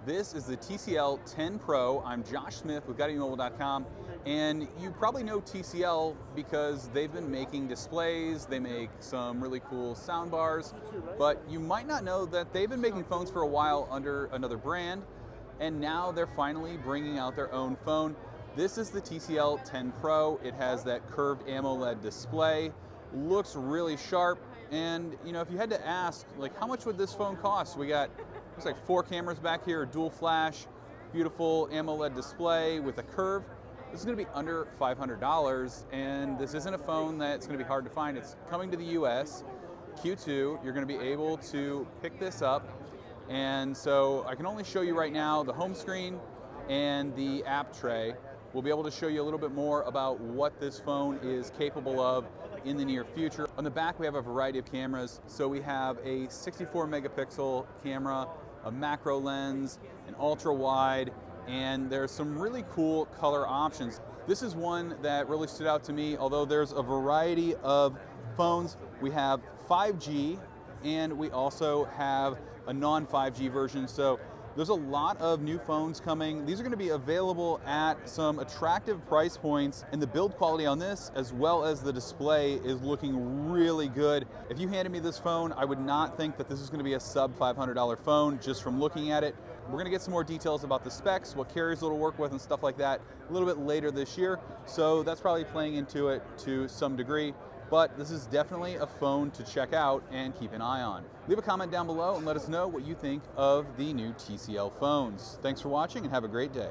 This is the TCL 10 Pro. I'm Josh Smith with GottaYouMobile.com, and you probably know TCL because they've been making displays, they make some really cool sound bars, but you might not know that they've been making phones for a while under another brand, and now they're finally bringing out their own phone. This is the TCL 10 Pro. It has that curved AMOLED display, looks really sharp, and if you had to ask, like, how much would this phone cost? We got looks like 4 cameras back here, dual flash, beautiful AMOLED display with a curve. This is going to be under $500, and this isn't a phone that's going to be hard to find. It's coming to the US, Q2. You're going to be able to pick this up, and so I can only show you right now the home screen and the app tray. We'll be able to show you a little bit more about what this phone is capable of in the near future. On the back, we have a variety of cameras. So we have a 64 megapixel camera, a macro lens, an ultra wide, and there's some really cool color options. This is one that really stood out to me, although there's a variety of phones. We have 5G, and we also have a non-5G version. So there's a lot of new phones coming. These are going to be available at some attractive price points, and the build quality on this, as well as the display, is looking really good. If you handed me this phone, I would not think that this is going to be a sub $500 phone just from looking at it. We're going to get some more details about the specs, what carriers it'll work with, and stuff like that a little bit later this year. So that's probably playing into it to some degree. But this is definitely a phone to check out and keep an eye on. Leave a comment down below and let us know what you think of the new TCL phones. Thanks for watching and have a great day.